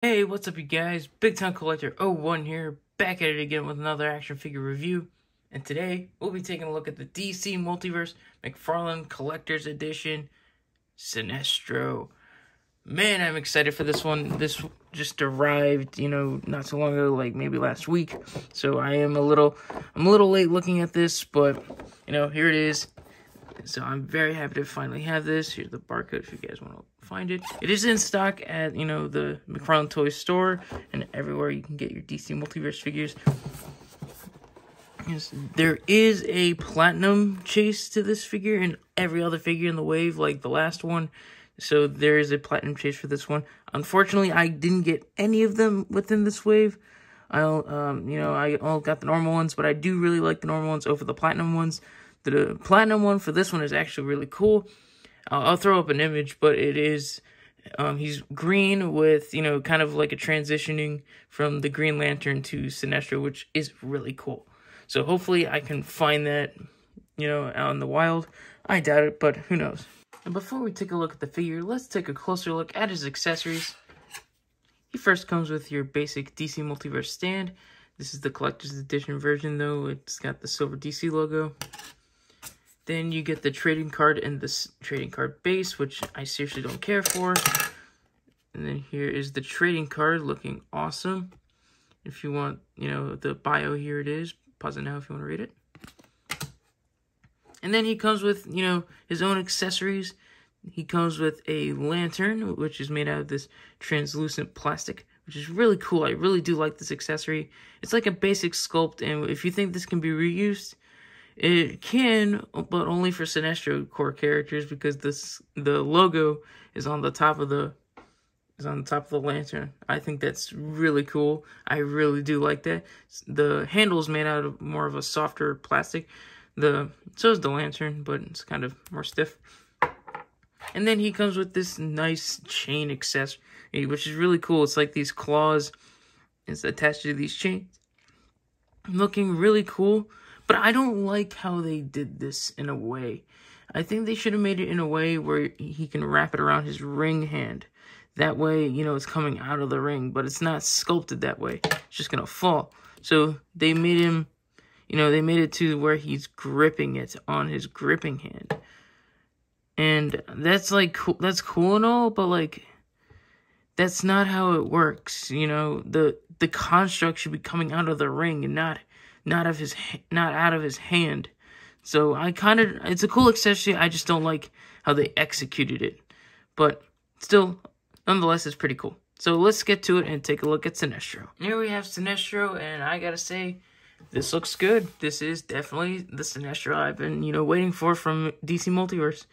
Hey, what's up you guys? Big Time Collector 01 here, back at it again with another action figure review. And today, we'll be taking a look at the DC Multiverse McFarlane Collector's Edition Sinestro. Man, I'm excited for this one. This just arrived, not so long ago, like maybe last week. So I'm a little late looking at this, but, here it is. So I'm very happy to finally have this. Here's the barcode if you guys want to find it. It is in stock at, the McFarlane Toy Store and everywhere you can get your DC Multiverse figures. Yes, there is a platinum chase to this figure and every other figure in the wave, like the last one. So there is a platinum chase for this one. Unfortunately, I didn't get any of them within this wave. I all got the normal ones, but I do really like the normal ones over the platinum ones. The platinum one for this one is actually really cool. I'll throw up an image, but it is, he's green with, kind of like a transitioning from the Green Lantern to Sinestro, which is really cool. So hopefully I can find that, out in the wild. I doubt it, but who knows. And before we take a look at the figure, let's take a closer look at his accessories. He first comes with your basic DC Multiverse stand. This is the collector's edition version, though. It's got the silver DC logo. Then you get the trading card and this trading card base, which I seriously don't care for. And then here is the trading card, looking awesome. If you want, the bio, here it is. Pause it now if you want to read it. And then he comes with, his own accessories. He comes with a lantern, which is made out of this translucent plastic, which is really cool. I really do like this accessory. It's like a basic sculpt, and if you think this can be reused, it can, but only for Sinestro core characters, because the logo is on the top of the lantern. I think that's really cool. I really do like that. The handle is made out of more of a softer plastic. So is the lantern, but it's kind of more stiff. And then he comes with this nice chain accessory, which is really cool. It's like these claws. It's attached to these chains. Looking really cool. But I don't like how they did this in a way. I think they should have made it in a way where he can wrap it around his ring hand. That way, it's coming out of the ring, but it's not sculpted that way. It's just going to fall. So they made him, they made it to where he's gripping it on his gripping hand. And that's like, that's cool and all, but like, that's not how it works. The construct should be coming out of the ring and not out of his hand. So it's a cool accessory. I just don't like how they executed it. But still, nonetheless, it's pretty cool. So let's get to it and take a look at Sinestro. Here we have Sinestro, and I gotta say, this looks good. This is definitely the Sinestro I've been, waiting for from DC Multiverse.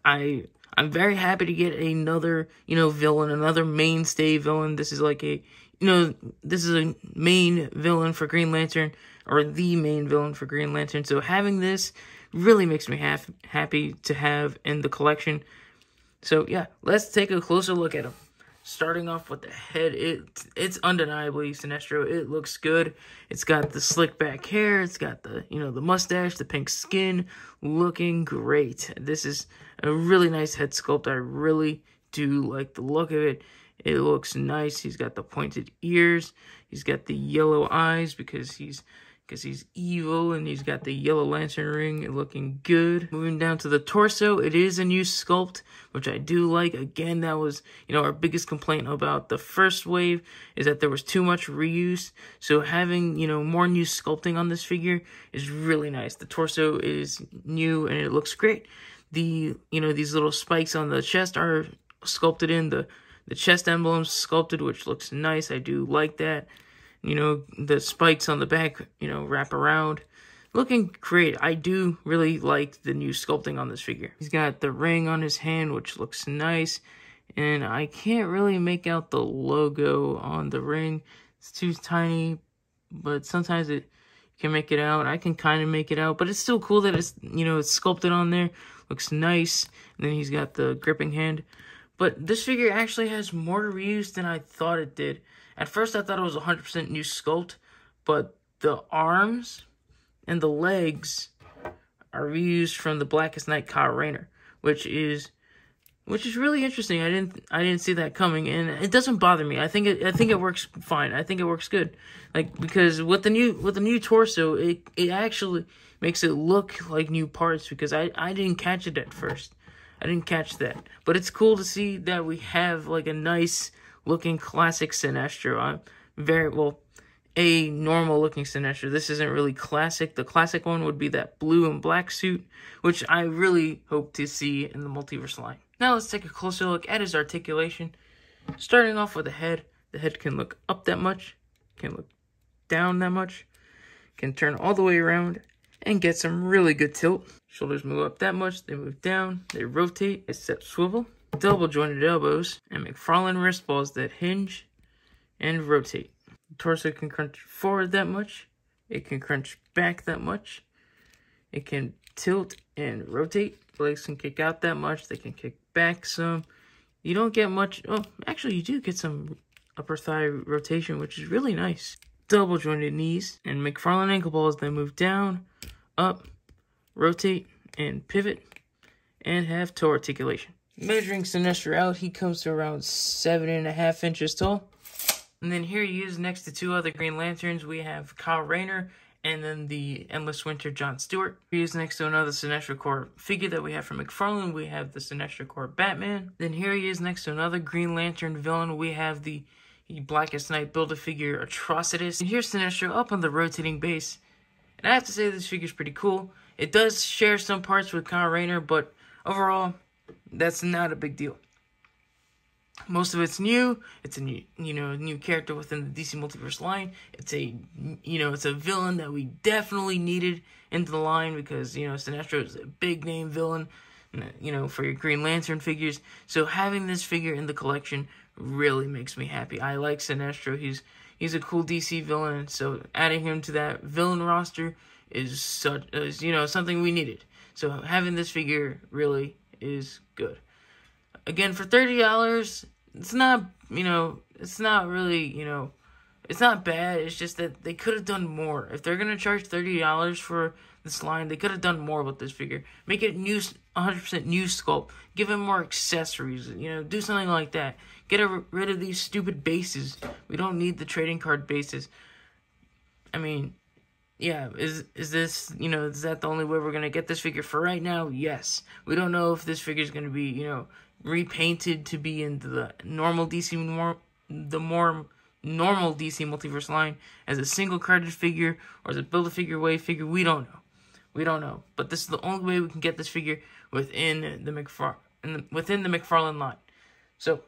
I'm very happy to get another, villain, another mainstay villain. This is like a, this is a main villain for Green Lantern, or the main villain for Green Lantern. So having this really makes me happy to have in the collection. So yeah, let's take a closer look at him. Starting off with the head, it's undeniably Sinestro. It looks good. It's got the slick back hair. It's got the, the mustache, the pink skin, looking great. This is a really nice head sculpt. I really do like the look of it. It looks nice. He's got the pointed ears. He's got the yellow eyes because he's evil, and he's got the yellow lantern ring looking good. Moving down to the torso, it is a new sculpt, which I do like. Again, that was, our biggest complaint about the first wave, is that there was too much reuse. So having, more new sculpting on this figure is really nice. The torso is new and it looks great. These little spikes on the chest are sculpted in. The chest emblem's sculpted, which looks nice. I do like that. The spikes on the back, wrap around. Looking great. I do really like the new sculpting on this figure. He's got the ring on his hand, which looks nice. And I can't really make out the logo on the ring. It's too tiny, but sometimes you can make it out. I can kind of make it out, but it's still cool that it's, it's sculpted on there. Looks nice. And then he's got the gripping hand. But this figure actually has more reuse than I thought it did. At first, I thought it was 100% new sculpt, but the arms and the legs are reused from the Blackest Night Kyle Rayner, which is which is really interesting. I didn't see that coming, and it doesn't bother me. I think it works fine. I think it works good, like, because with the new torso, it actually makes it look like new parts, because I didn't catch it at first. I didn't catch that, but it's cool to see that we have like a nice looking classic Sinestro. I'm very well. A normal looking Sinestro. This isn't really classic. The classic one would be that blue and black suit, which I really hope to see in the Multiverse line. Now let's take a closer look at his articulation. Starting off with the head. The head can look up that much, can look down that much, can turn all the way around, and get some really good tilt. Shoulders move up that much, they move down, they rotate, they step swivel, double jointed elbows, and McFarlane wrist balls that hinge and rotate. Torso can crunch forward that much. It can crunch back that much. It can tilt and rotate. Legs can kick out that much. They can kick back some. You don't get much. Oh, actually, you do get some upper thigh rotation, which is really nice. Double jointed knees and McFarlane ankle balls that move down, up, rotate, and pivot, and have toe articulation. Measuring Sinestro out, he comes to around 7.5 inches tall. And then here he is next to two other Green Lanterns. We have Kyle Rayner and then the Endless Winter John Stewart. He is next to another Sinestro Corps figure that we have from McFarlane. We have the Sinestro Corps Batman. Then here he is next to another Green Lantern villain. We have the Blackest Night Build-A-Figure Atrocitus. And here's Sinestro up on the rotating base. And I have to say this figure's pretty cool. It does share some parts with Kyle Rayner, but overall, that's not a big deal. Most of it's new. It's a new character within the DC Multiverse line. It's a villain that we definitely needed into the line, because Sinestro is a big name villain, for your Green Lantern figures. So having this figure in the collection really makes me happy. I like Sinestro. He's a cool DC villain, so adding him to that villain roster is something we needed. So having this figure really is good. Again, for $30, it's not, it's not really, it's not bad. It's just that they could have done more. If they're going to charge $30 for this line, they could have done more with this figure. Make it new, 100% new sculpt. Give him more accessories, do something like that. Get rid of these stupid bases. We don't need the trading card bases. I mean, yeah, is this, is that the only way we're going to get this figure for right now? Yes. We don't know if this figure is going to be, repainted to be into the normal DC, the more normal DC Multiverse line as a single carded figure, or as a Build-A-Figure wave figure. We don't know. But this is the only way we can get this figure within the McFarlane line. So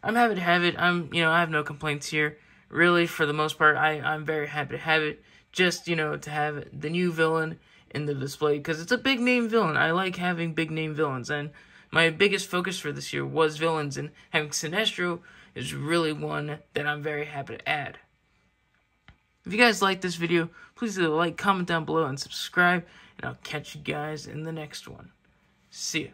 I'm happy to have it. I have no complaints here. Really, for the most part, I'm very happy to have it. Just, to have the new villain in the display, because it's a big name villain. I like having big name villains, and my biggest focus for this year was villains, and having Sinestro is really one that I'm very happy to add. If you guys like this video, please leave a like, comment down below, and subscribe, and I'll catch you guys in the next one. See ya.